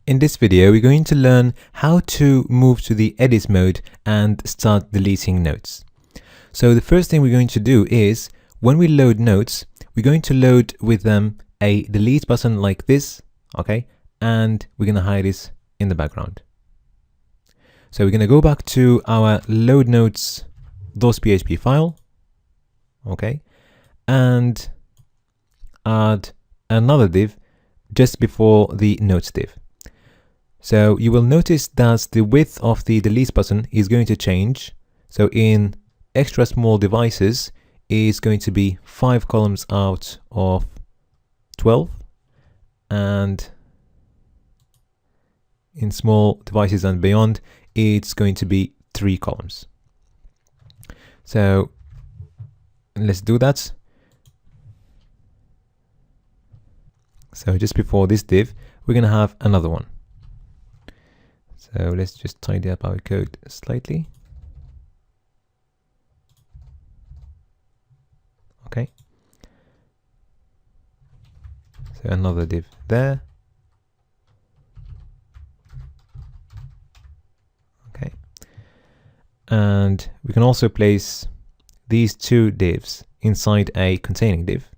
In this video, we're going to learn how to move to the edit mode and start deleting notes. So the first thing we're going to do is, when we load notes, we're going to load with them a delete button like this, okay? And we're going to hide this in the background. So we're going to go back to our load notes.php file, okay? And add another div just before the notes div. So you will notice that the width of the delete button is going to change. So in extra small devices is going to be 5 columns out of 12, and in small devices and beyond it's going to be 3 columns. So let's do that. So just before this div we're going to have another one. So let's just tidy up our code slightly. Okay. So another div there. Okay. And we can also place these 2 divs inside a containing div.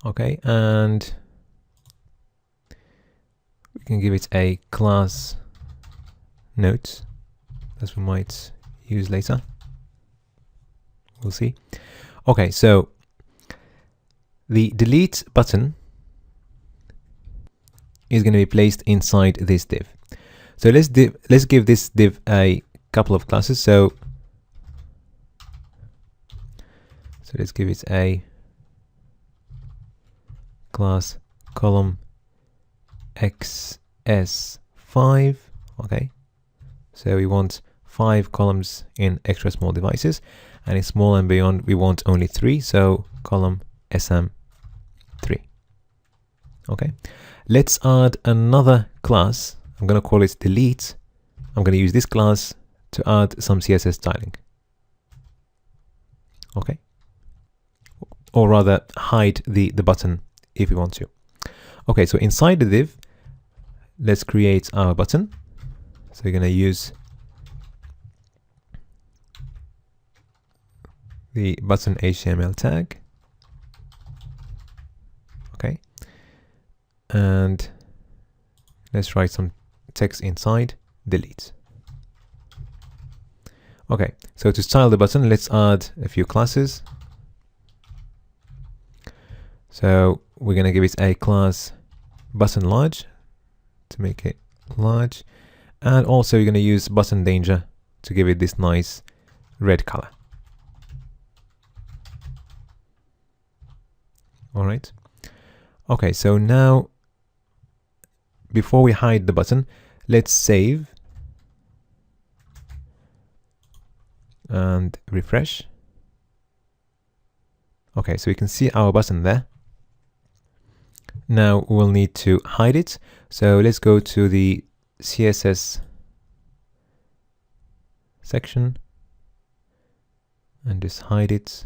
Okay, and we can give it a class note, as we might use later. We'll see. Okay, so the delete button is going to be placed inside this div. So let's give this div a couple of classes. So let's give it a class column xs5. Okay, so we want 5 columns in extra small devices, and in small and beyond we want only 3, so column sm3. Okay, let's add another class. I'm going to call it delete. I'm going to use this class to add some CSS styling. Okay, or rather hide the button if we want to. Okay, so inside the div, let's create our button. So we're going to use the button HTML tag. Okay, and let's write some text inside delete. Okay, so to style the button, let's add a few classes. So we're going to give it a class button large to make it large, and also you're going to use button danger to give it this nice red color. All right. Okay, so now before we hide the button, let's save and refresh. Okay, so we can see our button there. Now we'll need to hide it. So let's go to the CSS section and just hide it.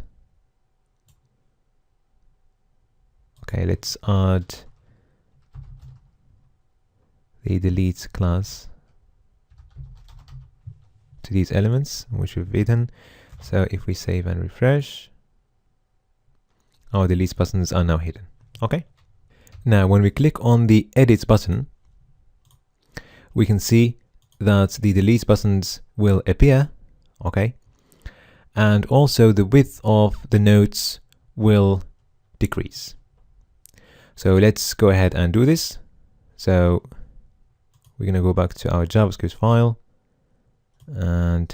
Okay, let's add the delete class to these elements which we've hidden. So if we save and refresh, our delete buttons are now hidden. Okay. Now, when we click on the edit button, we can see that the delete buttons will appear, okay? And also the width of the notes will decrease. So let's go ahead and do this. So we're going to go back to our JavaScript file and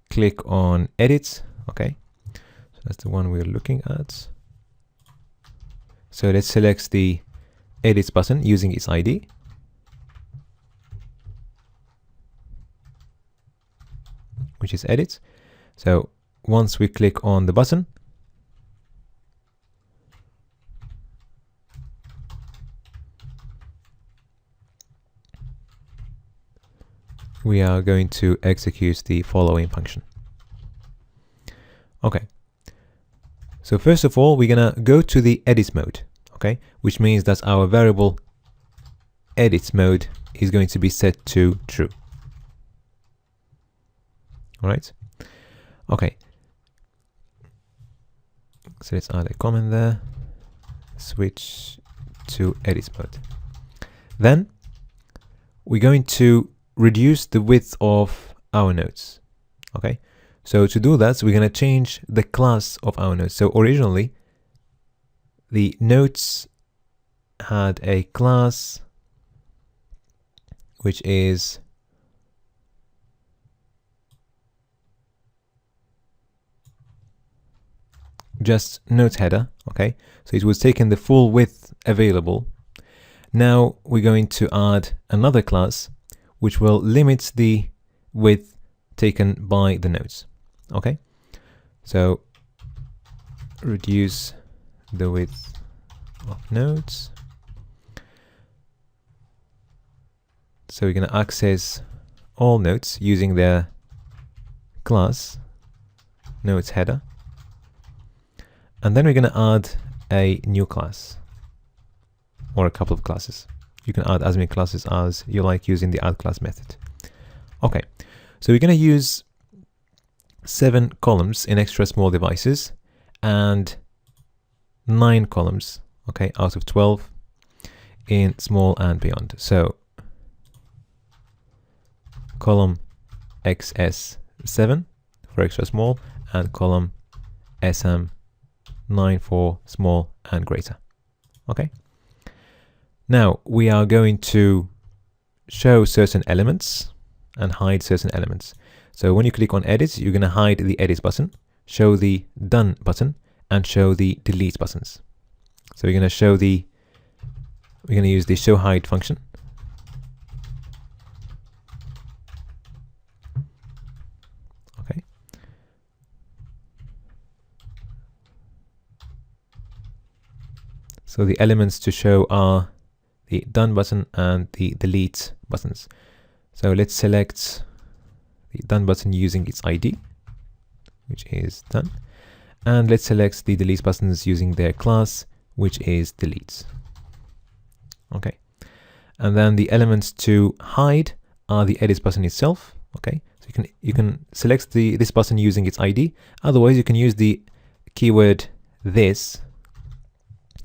click on edit, okay? So that's the one we're looking at. So let's select the edit button using its ID. Which is edit. So once we click on the button, we are going to execute the following function. Okay. So first of all, we're gonna go to the edit mode, okay, which means that our variable edit mode is going to be set to true. All right. Okay. So let's add a comment there. Switch to edit mode. Then we're going to reduce the width of our nodes. Okay. So to do that, we're going to change the class of our nodes. So originally, the nodes had a class which is just nodes header. Okay. So it was taking the full width available. Now we're going to add another class which will limit the width taken by the nodes. Okay, so reduce the width of nodes. So we're going to access all nodes using their class nodes header, and then we're going to add a new class or a couple of classes. You can add as many classes as you like using the add class method. Okay, so we're going to use 7 columns in extra small devices and 9 columns, okay, out of 12 in small and beyond. So column XS7 for extra small and column SM9 for small and greater. Okay. Now we are going to show certain elements and hide certain elements. So when you click on edit, you're going to hide the edit button, show the done button, and show the delete buttons. So we're going to use the show hide function. Okay. So the elements to show are the done button and the delete buttons. So let's select the done button using its ID, which is done, and let's select the delete buttons using their class, which is delete. Okay, and then the elements to hide are the edit button itself. Okay, so you can select this button using its ID. Otherwise, you can use the keyword this.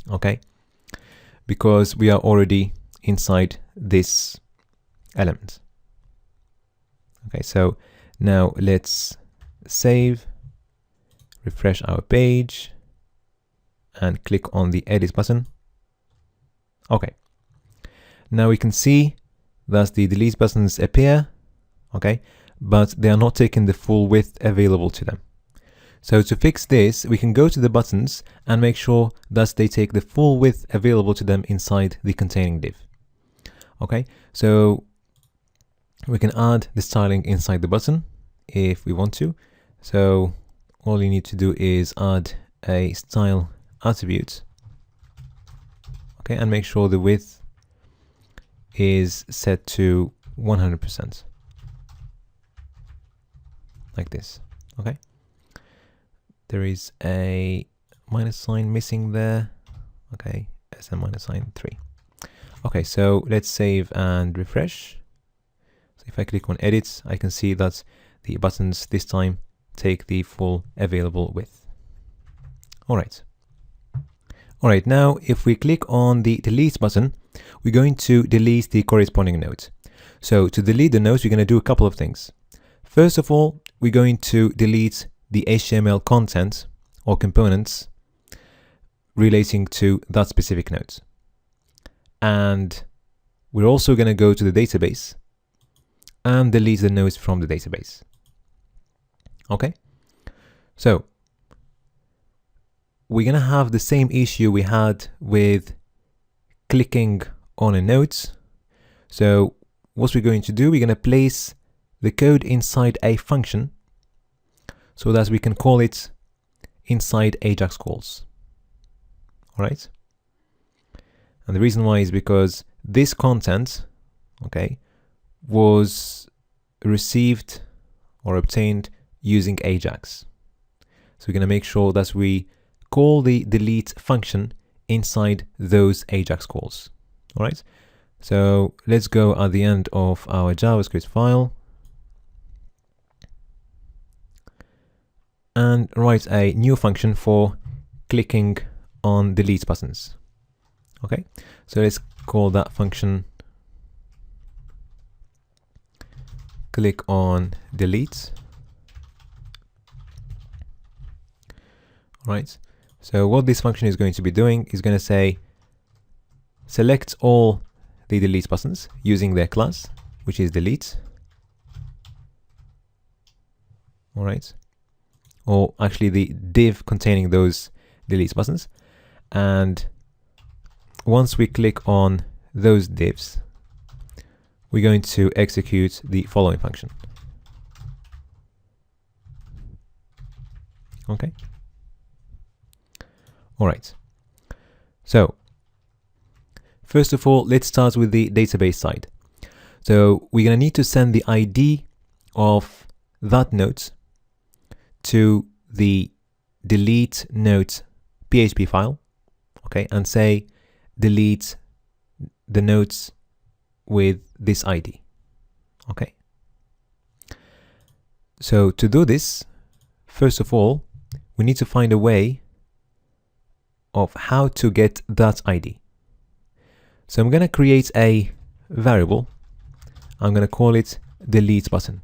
Okay, because we are already inside this element. Okay, so now let's save, refresh our page, and click on the edit button. Okay, now we can see that the delete buttons appear, okay, but they are not taking the full width available to them. So to fix this, we can go to the buttons and make sure that they take the full width available to them inside the containing div. Okay, so we can add the styling inside the button if we want to. So all you need to do is add a style attribute, okay, and make sure the width is set to 100%, like this. Okay, there is a minus sign missing there. Okay, SM minus sign 3. Okay, so let's save and refresh. So if I click on edit, I can see that the buttons this time take the full available width. All right. All right, now if we click on the delete button, we're going to delete the corresponding node. So to delete the nodes, we're going to do a couple of things. First of all, we're going to delete the HTML content or components relating to that specific node. And we're also going to go to the database and delete the nodes from the database. Okay, so we're going to have the same issue we had with clicking on a node. So what we're going to do, we're going to place the code inside a function so that we can call it inside Ajax calls. All right. And the reason why is because this content, okay, was received or obtained using Ajax. So we're going to make sure that we call the delete function inside those Ajax calls. All right. So let's go at the end of our JavaScript file and write a new function for clicking on delete buttons. Okay, so let's call that function click on delete. All right, so what this function is going to be doing is going to say select all the delete buttons using their class, which is delete. All right, or actually the div containing those delete buttons. And once we click on those divs, we're going to execute the following function. Okay. All right. So first of all, let's start with the database side. So we're going to need to send the ID of that node to the delete node PHP file, okay, and say delete the nodes with this ID. Okay. So to do this, first of all, we need to find a way of how to get that ID. So I'm going to create a variable. I'm going to call it delete button.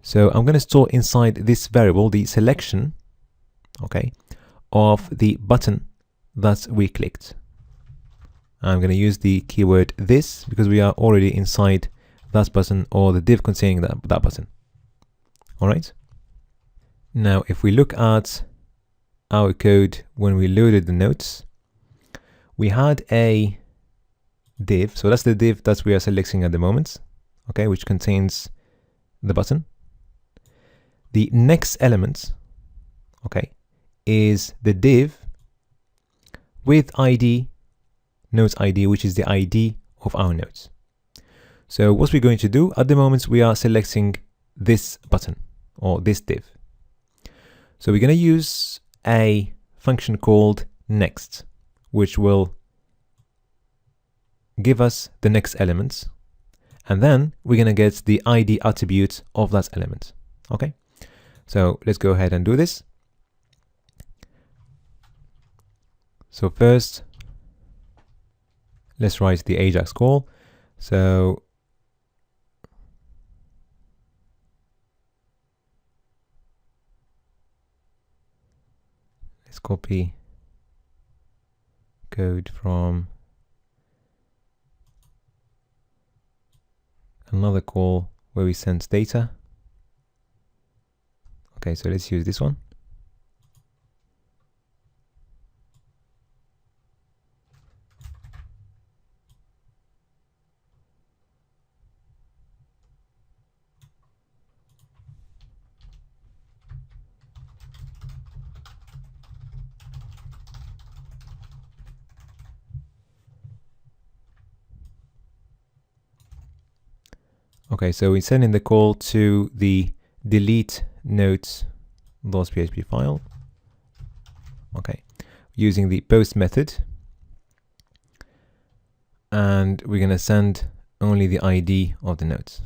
So I'm going to store inside this variable the selection, okay, of the button that we clicked. I'm going to use the keyword this because we are already inside that button or the div containing that button. All right. Now, if we look at our code when we loaded the nodes, we had a div. So that's the div that we are selecting at the moment, okay, which contains the button. The next element, okay, is the div with ID, nodes ID, which is the ID of our nodes. So what we're going to do at the moment, we are selecting this button or this div. So we're going to use a function called next, which will give us the next element, and then we're going to get the ID attribute of that element. Okay, so let's go ahead and do this. So first, let's write the Ajax call. So let's copy code from another call where we send data. Okay, so let's use this one. Okay, so we send in the call to the delete nodes.php file. Okay, using the post method, and we're going to send only the ID of the nodes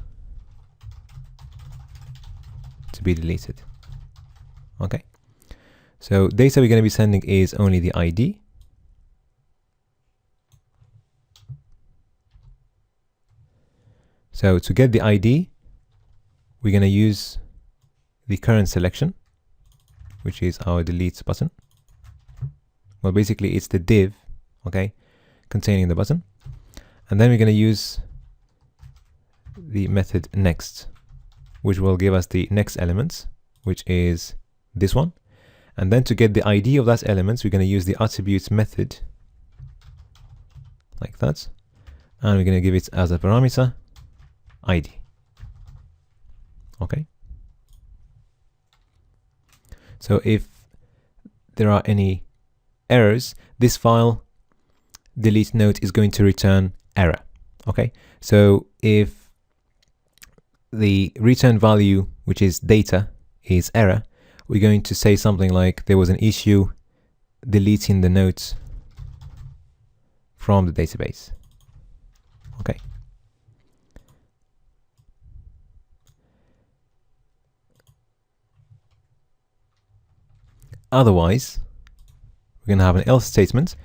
to be deleted. Okay, so data we're going to be sending is only the ID. So to get the ID, we're going to use the current selection, which is our delete button. Well, basically it's the div, okay, containing the button. And then we're going to use the method next, which will give us the next element, which is this one. And then to get the ID of that element, we're going to use the attribute method like that. And we're going to give it as a parameter ID. Okay. So if there are any errors, this file delete node is going to return error. Okay. So if the return value, which is data, is error, we're going to say something like there was an issue deleting the notes from the database. Okay. Otherwise, we're going to have an else statement.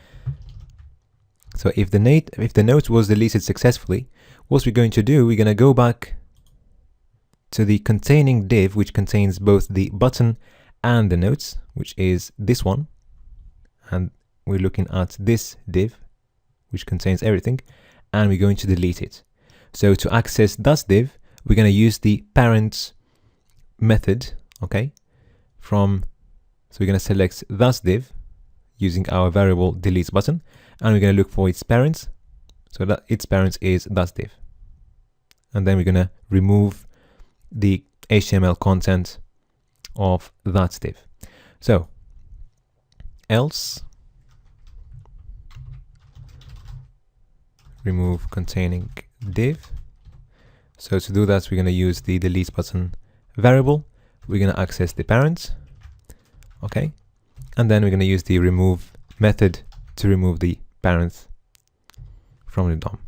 So if the note was deleted successfully, what we're going to do, we're going to go back to the containing div, which contains both the button and the notes, which is this one. And we're looking at this div, which contains everything, and we're going to delete it. So to access that div, we're going to use the parent method, okay? So we're going to select that div using our variable delete button, and we're going to look for its parents. So that its parent is that div. And then we're going to remove the HTML content of that div. So else remove containing div. So to do that, we're going to use the delete button variable. We're going to access the parent, okay, and then we're going to use the remove method to remove the parent from the DOM.